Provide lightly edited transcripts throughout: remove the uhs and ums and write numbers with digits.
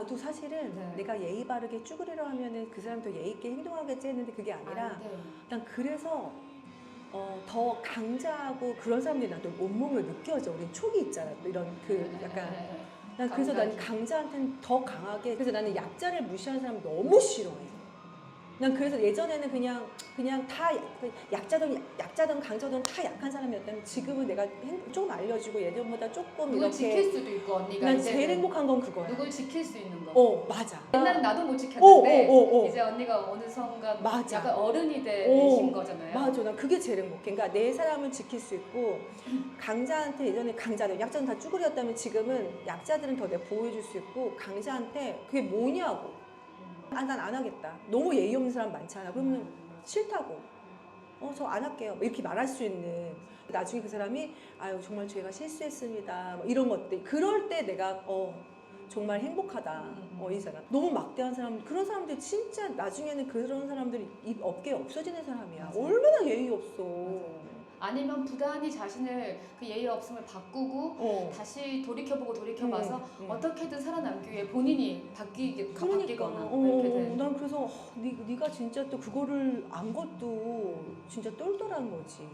나도 사실은 네. 내가 예의 바르게 쭈그리려 하면은 그 사람도 예의 있게 행동하겠지 했는데 그게 아니라 네. 난 그래서 더 강자하고 그런 사람들이 나도 온몸으로 느껴져. 우리 촉이 있잖아. 또 이런 그 약간 난 그래서 난 강자한테는 더 강하게 그래서 나는 약자를 무시하는 사람 너무 싫어해. 난 그래서 예전에는 그냥 다 약자든 강자든 다 약한 사람이었다면 지금은 내가 조금 알려주고 예전보다 조금 누굴 이렇게 지킬 수도 있고 언니가 난 이제는 제일 행복한 건 그거야. 누굴 지킬 수 있는 거. 맞아. 옛날엔 나도 못 지켰는데 이제 언니가 어느 순간 맞아. 약간 어른이 되신 거잖아요. 맞아. 난 그게 제일 행복해. 그러니까 내 사람은 지킬 수 있고 강자한테 예전에 강자들 약자는 다 쭈그렸다면 지금은 약자들은 더 내가 보호해줄 수 있고 강자한테 그게 뭐냐고. 난 안 하겠다. 너무 예의 없는 사람 많잖아. 그러면 싫다고. 저 안 할게요. 이렇게 말할 수 있는. 나중에 그 사람이 아유 정말 제가 실수했습니다. 뭐 이런 것들. 그럴 때 내가 정말 행복하다. 이잖아. 너무 막대한 사람, 그런 사람들 진짜 나중에는 그런 사람들이 이 업계에 없어지는 사람이야. 맞아. 얼마나 예의 없어. 맞아요. 아니면 부단히 자신을 그 예의 없음을 바꾸고 다시 돌이켜봐서 어떻게든 살아남기 위해 본인이 바뀌거나 이렇게 돼. 난 그래서 네가 진짜 또 그거를 안 것도 진짜 똘똘한 거지.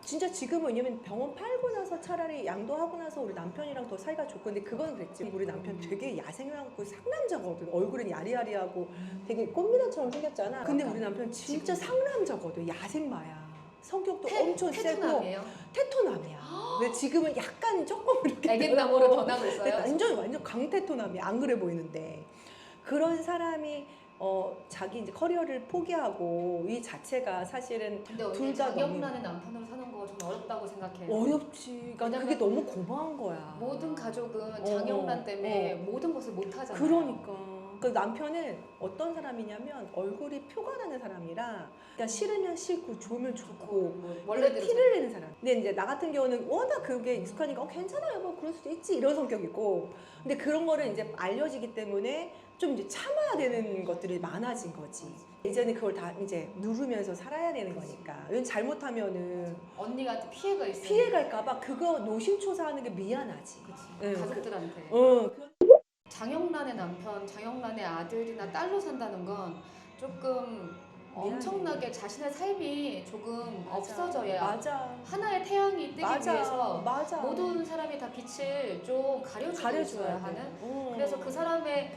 진짜 지금은 왜냐면 병원 팔고 나서 차라리 양도하고 나서 우리 남편이랑 더 사이가 좋고 근데 그건 그랬지. 우리 남편 되게 야생하고 상남자거든. 얼굴은 야리야리하고 되게 꽃미남처럼 생겼잖아. 근데 우리 남편 진짜 상남자거든. 야생마야. 성격도 엄청 세고 테토남이에요? 테토남이야. 근데 지금은 약간 조금 이렇게 애견남으로 변하고 있어요? 완전 강테토남이야. 안 그래 보이는데 그런 사람이 자기 이제 커리어를 포기하고 이 자체가 사실은 근데 언니 둘 다 장영란의 남편으로 사는 거 좀 어렵다고 생각해요. 어렵지. 그러니까 그게 너무 고마운 거야. 모든 가족은 장영란 때문에 모든 것을 못 하잖아요. 그러니까. 그 남편은 어떤 사람이냐면 얼굴이 표가 나는 사람이라 그러니까 싫으면 싫고 좋으면 좋고 원래대로 티를 내는 사람. 근데 이제 나 같은 경우는 워낙 그게 익숙하니까 괜찮아요 뭐 그럴 수도 있지 이런 성격이고 근데 그런 거를 이제 알려지기 때문에 좀 이제 참아야 되는 것들이 많아진 거지. 이제는 그걸 다 이제 누르면서 살아야 되는 거니까. 이건 잘못하면은 언니가 피해가 있으니까 피해갈까봐 그거 노심초사하는 게 미안하지. 그치. 가족들한테. 장영란의 남편, 장영란의 아들이나 딸로 산다는 건 조금 엄청나게 자신의 삶이 조금 없어져야 맞아. 하나의 태양이 뜨기 위해서 맞아. 모든 사람이 다 빛을 좀 가려줘야 하는 그래서 그 사람의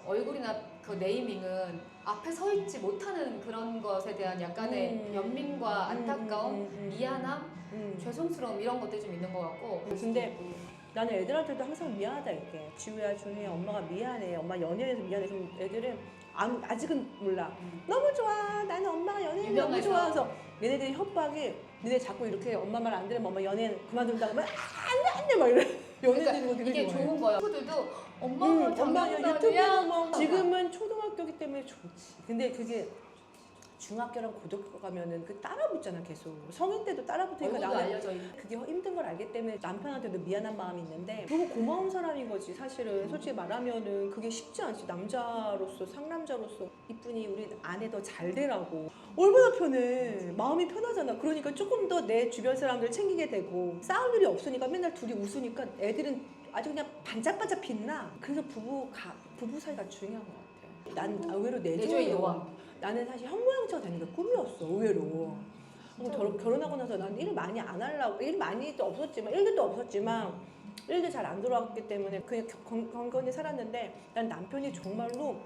얼굴이나 그 네이밍은 앞에 서 있지 못하는 그런 것에 대한 약간의 연민과 안타까움, 미안함, 죄송스러움 이런 것들이 좀 있는 것 같고 근데 나는 애들한테도 항상 미안하다 이렇게 지우야 준우야 엄마가 미안해 엄마 연예인에서 미안해 그럼 애들은 아직은 몰라 너무 좋아 나는 엄마가 연예인 너무 좋아 그래서 얘네들이 협박이 너네 자꾸 이렇게 엄마 말 안 들으면 엄마 연예인 그만둔다고 하면 안돼 막 이래 연예인들이 뭐 되게 이게 좋아해. 좋은 거야 친구들도 엄마가 엄마 유튜브 장영란이야 뭐 지금은 초등학교기 때문에 좋지 근데 그게 중학교랑 고등학교 가면은 그 따라붙잖아 계속 성인 때도 따라붙으니까 얼굴도 나는 알려져 있는 그게 힘든 걸 알기 때문에 남편한테도 미안한 마음이 있는데 너무 고마운 사람인 거지 사실은 솔직히 말하면은 그게 쉽지 않지 남자로서 상남자로서 이쁜이 우리 아내 더 잘 되라고 얼마나 편해 마음이 편하잖아 그러니까 조금 더 내 주변 사람들 챙기게 되고 싸울 일이 없으니까 맨날 둘이 웃으니까 애들은 아주 그냥 반짝반짝 빛나 그래서 부부 사이가 중요한 것 같아 난 의외로 내조의 여왕 나는 사실 현모양처가 되는 게 꿈이었어 의외로 결혼하고 나서 난 일 많이 안 하려고 일 많이 또 없었지만 일도 없었지만 일도 잘 안 들어왔기 때문에 그냥 건건히 살았는데 난 남편이 정말로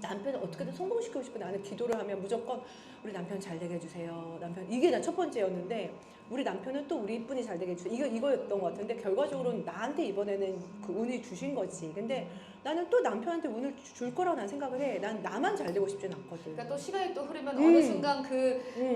남편을 어떻게든 성공시키고 싶고 나는 기도를 하면 무조건 우리 남편 잘 되게 해주세요 남편 이게 난 첫 번째였는데 우리 남편은 또 우리 이쁜이 잘 되게 해주세요 이거였던 것 같은데 결과적으로는 나한테 이번에는 그 운을 주신 거지 근데 나는 또 남편한테 운을 줄 거라고 난 생각을 해. 난 나만 잘 되고 싶진 않거든. 그러니까 또 시간이 또 흐르면 어느 순간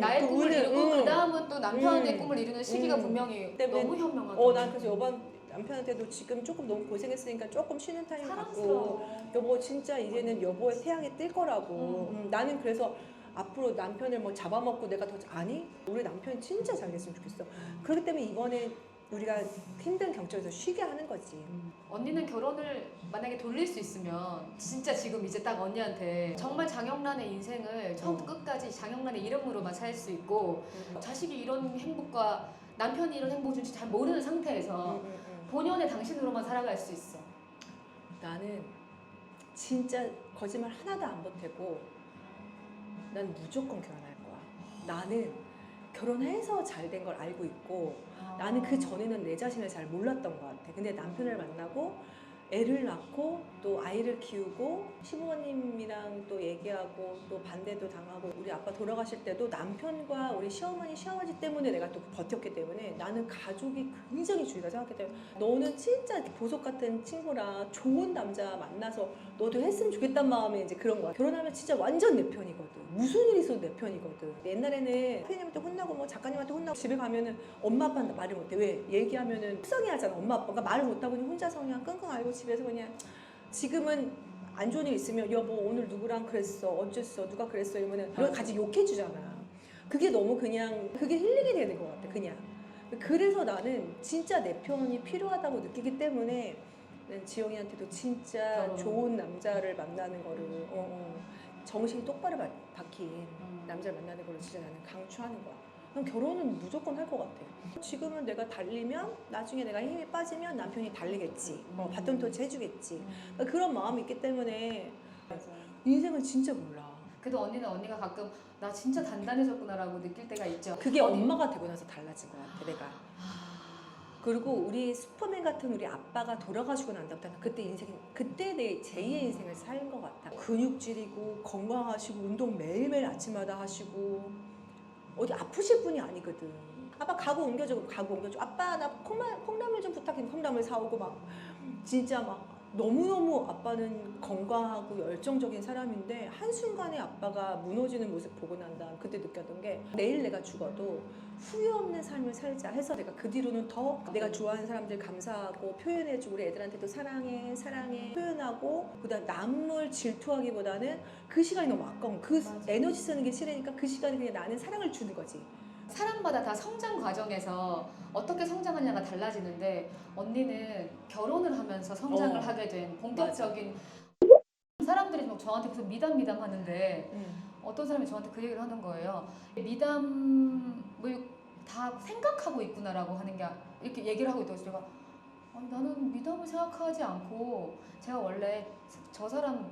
나의 꿈을 이루고 그 다음은 또 남편의 꿈을 이루는 시기가 분명히 너무 현명하다. 난 그래서 여번 남편한테도 지금 조금 너무 고생했으니까 조금 쉬는 타임 갖고 사랑스러워. 여보 진짜 이제는 여보의 태양이 뜰 거라고. 나는 그래서 앞으로 남편을 뭐 잡아먹고 내가 더 아니 우리 남편이 진짜 잘 됐으면 좋겠어. 그렇기 때문에 이번에 우리가 힘든 경청에서 쉬게 하는 거지. 언니는 결혼을 만약에 돌릴 수 있으면 진짜 지금 이제 딱 언니한테 정말 장영란의 인생을 처음부터 끝까지 장영란의 이름으로만 살 수 있고 자식이 이런 행복과 남편이 이런 행복을 줄지 잘 모르는 상태에서 본연의 당신으로만 살아갈 수 있어. 나는 진짜 거짓말 하나도 안 보태고 난 무조건 결혼할 거야. 나는 결혼해서 잘 된 걸 알고 있고 나는 그 전에는 내 자신을 잘 몰랐던 것 같아. 근데 남편을 만나고 애를 낳고 또 아이를 키우고 시부모님이랑 또 얘기하고 또 반대도 당하고 우리 아빠 돌아가실 때도 남편과 우리 시어머니 시아버지 때문에 내가 또 버텼기 때문에 나는 가족이 굉장히 중요하다 생각했기 때문에 너는 진짜 보석 같은 친구라 좋은 남자 만나서 너도 했으면 좋겠단 마음에 이제 그런 거야. 결혼하면 진짜 완전 내 편이거든. 무슨 일 있어도 내 편이거든. 옛날에는 선생님한테 혼나고 뭐 작가님한테 혼나고 집에 가면은 엄마 아빠한테 말을 못해. 왜? 얘기하면은 속상해 하잖아. 엄마 아빠가 말을 못하고 그냥 혼자서 그냥 끙끙 앓고 집에서 그냥 지금은 안 좋은 일 있으면 여보 오늘 누구랑 그랬어 어쨌어 누가 그랬어 이러면은 이걸 같이 욕해주잖아. 그게 너무 그냥 그게 힐링이 되는 것 같아 그냥. 그래서 나는 진짜 내 편이 필요하다고 느끼기 때문에 난 지영이한테도 진짜 좋은 남자를 만나는 거를 정신이 똑바로 박힌 남자를 만나는 거를 진짜 나는 강추하는 거야. 그럼 결혼은 무조건 할 것 같아. 지금은 내가 달리면 나중에 내가 힘이 빠지면 남편이 달리겠지. 바톤 터치 해주겠지. 그러니까 그런 마음이 있기 때문에 인생을 진짜 몰라. 그래도 언니가 가끔 나 진짜 단단해졌구나라고 느낄 때가 있죠. 그게 엄마가 되고 나서 달라진 것 같아 내가. 그리고 우리 슈퍼맨 같은 우리 아빠가 돌아가시고 난 다음부터 그때 인생 그때 내 제2의 인생을 산 것 같아. 근육질이고 건강하시고 운동 매일매일 아침마다 하시고 어디 아프실 분이 아니거든. 아빠 가구 옮겨줘 아빠 나 콩나물 좀 부탁해. 콩나물 사오고 막 진짜 막 너무너무 아빠는 건강하고 열정적인 사람인데 한순간에 아빠가 무너지는 모습 보고 난 다음 그때 느꼈던 게 내일 내가 죽어도 후회 없는 삶을 살자 해서 내가 그 뒤로는 더 내가 좋아하는 사람들 감사하고 표현해주고 우리 애들한테도 사랑해 표현하고 그다음 남을 질투하기보다는 그 시간이 너무 아까운 그 맞아. 에너지 쓰는 게 싫으니까 그 시간에 그냥 나는 사랑을 주는 거지. 사람마다 다 성장 과정에서 어떻게 성장하냐가 달라지는데 언니는 결혼을 하면서 성장을 하게 된 본격적인 사람들이 막 저한테 계속 미담 하는데 어떤 사람이 저한테 그 얘기를 하는 거예요. 미담을 다 생각하고 있구나라고 하는 게 이렇게 얘기를 하고 있다고 해서 제가 나는 미담을 생각하지 않고 제가 원래 저 사람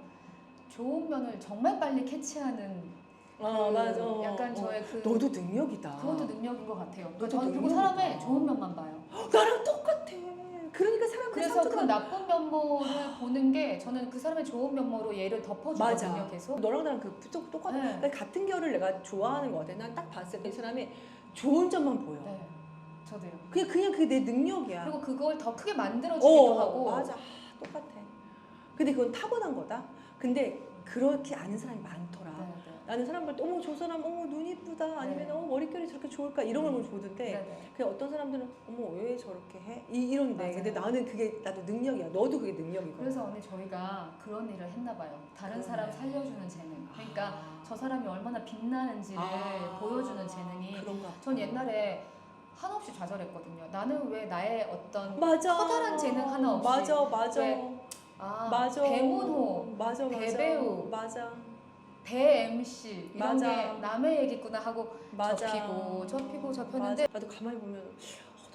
좋은 면을 정말 빨리 캐치하는 맞아. 약간 저의 그 너도 능력이다. 그것도 능력인 것 같아요. 너도 저는 그리고 능력이다. 사람의 좋은 면만 봐요. 나랑 똑같아. 그러니까 사람들이 그래서 그 나쁜 면모를 보는 게 저는 그 사람의 좋은 면모로 얘를 덮어주거든요. 계속. 너랑 나랑 그 똑같아. 네. 그러니까 같은 결을 내가 좋아하는 것 같아. 난 딱 봤을 때 이 사람의 좋은 점만 보여. 네, 저도요. 그냥 그게 내 능력이야. 그리고 그걸 더 크게 만들어주기도 하고. 맞아. 똑같아. 근데 그건 타고난 거다. 근데 그렇게 아는 사람이 많더라. 네, 네. 나는 사람들 어머 저 사람 눈 이쁘다 아니면 네. 머릿결이 저렇게 좋을까 이런 걸 보는데 네, 네. 그냥 어떤 사람들은 어머 왜 저렇게 해? 이런데 맞아요. 근데 나는 그게 나도 능력이야. 너도 그게 능력이고. 그래서 언니 저희가 그런 일을 했나 봐요. 다른 그러네. 사람 살려주는 재능. 그러니까 저 사람이 얼마나 빛나는지를 보여주는 재능이. 그런가. 전 옛날에 한없이 좌절했거든요. 나는 왜 나의 어떤 맞아. 커다란 재능 하나 없이 맞아. 왜, 맞아. 배문호, 맞아. 대배우, 맞아. 대 MC 이런 맞아. 게 남의 얘기구나 하고 맞아. 접히고 접혔는데 나도 가만히 보면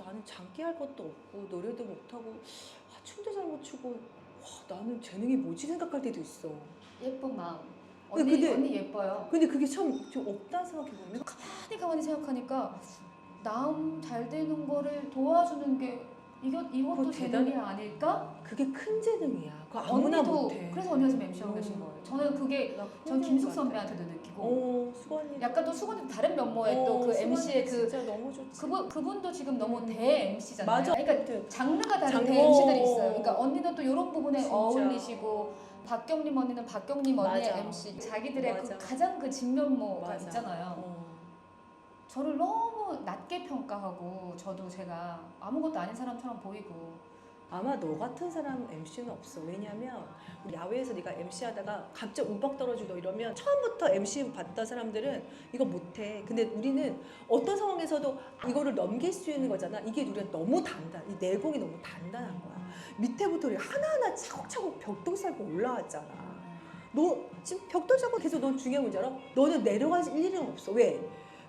나는 장기할 것도 없고 노래도 못하고 춤도 잘 못 추고 나는 재능이 뭐지 생각할 때도 있어. 예쁜 마음. 근데- 언니 예뻐요. 근데 그게 참 좀 없다 생각해보면 가만히 생각하니까 남 잘 되는 거를 도와주는 게 이것도 그거 재능이 아닐까? 그게 큰 재능이야. 그거 아무나 언니도 못해. 그래서 언니가 지금 MC하고 계신 거예요. 저는 그게 전 김숙 선배한테도 느끼고 수건이 약간 또 수건이 다른 면모의 또 그 MC의 그 진짜 너무 좋지. 그분도 지금 너무 대 MC잖아요. 맞아. 그러니까 장르가 다른 장르. 대 MC들이 있어요. 그러니까 언니는 또 이런 부분에 진짜. 어울리시고 박경림 언니는 박경림 언니의 맞아. MC 자기들의 맞아. 그 가장 그 진면모가 맞아. 있잖아요. 저를 너무 낮게 평가하고 저도 제가 아무것도 아닌 사람처럼 보이고 아마 너 같은 사람 MC는 없어. 왜냐면 우리 야외에서 네가 MC 하다가 갑자기 우박 떨어지고 이러면 처음부터 MC 봤던 사람들은 이거 못해. 근데 우리는 어떤 상황에서도 이거를 넘길 수 있는 거잖아. 이게 우리가 너무 이 내공이 너무 단단한 거야. 밑에부터 우리 하나하나 차곡차곡 벽돌 쌓고 올라왔잖아. 너 지금 벽돌 쌓고 계속 넌 중요한 문제 알아? 너는 내려갈 일은 없어. 왜?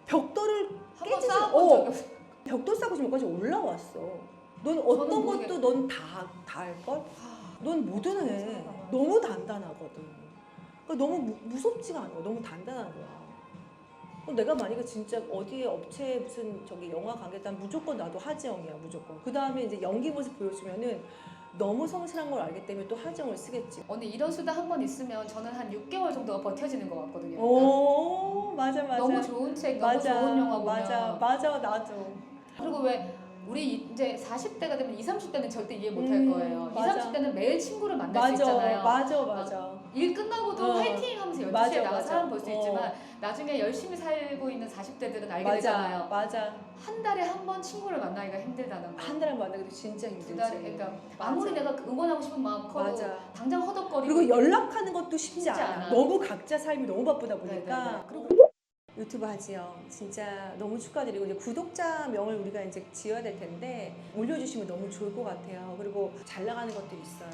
벽돌을 한번 깨지지. 쌓아본 적이 없어요. 벽돌 쌓고 지금 여기까지 올라왔어. 넌 어떤 저는 것도 넌 다 할걸? 넌 뭐든 해. 너무 단단하거든. 그러니까 너무 무섭지가 않아. 너무 단단한 거야. 그럼 내가 만약에 진짜 어디에 업체에 무슨 저기 영화 관계다 무조건 나도 하지영이야 무조건. 그 다음에 이제 연기 모습 보여주면은 너무 성실한 걸 알기 때문에 또 하지영을 쓰겠지. 언니 이런 수다 한 번 있으면 저는 한 6개월 정도가 버텨지는 것 같거든요. 약간. 오 맞아 맞아. 너무 좋은 책, 너무 맞아 좋은 영화 보면. 맞아 나도. 그리고 왜 우리 이제 40대가 되면 20, 30대는 절대 이해 못 할 거예요. 20, 맞아. 30대는 매일 친구를 만날 수 있잖아요. 맞아. 일 끝나고도 화이팅 하면서 12시에 맞아, 나가 맞아. 사람 볼 수 있지만 나중에 열심히 살고 있는 40대들은 알게 맞아 되잖아요. 맞아. 한 달에 한 번 친구를 만나기가 힘들다는 거. 한 달에 만나기도 진짜 힘들지. 두 달에 그러니까 아무리 내가 응원하고 싶은 마음 커도 맞아. 당장 허덕거리고 그리고 연락하는 것도 쉽지 않아. 않아. 너무 각자 삶이 너무 바쁘다 보니까. 네네네. 그리고 유튜브 하지요. 진짜 너무 축하드리고 이제 구독자 명을 우리가 이제 지어야 될 텐데 올려주시면 너무 좋을 것 같아요. 그리고 잘 나가는 것들이 있어요.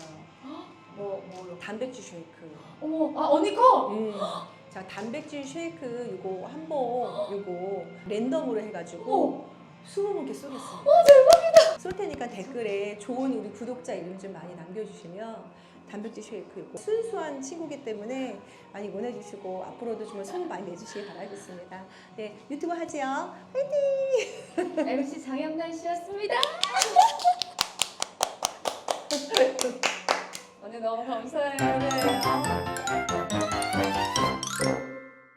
뭐요? 단백질 쉐이크. 어머, 아 언니 거. 자 단백질 쉐이크 요거 한번 요거 랜덤으로 해가지고 20분께 쏘겠습니다. 대박이다. 쏠 테니까 댓글에 좋은 우리 구독자 이름 좀 많이 남겨주시면 단백질 쉐이크 요거 순수한 친구기 때문에 많이 응원해주시고 앞으로도 정말 손 많이 내주시기 바라겠습니다. 네 유튜브 하지요. 화이팅! MC 장영란 씨였습니다. 언니 너무 감사해요. 그래요.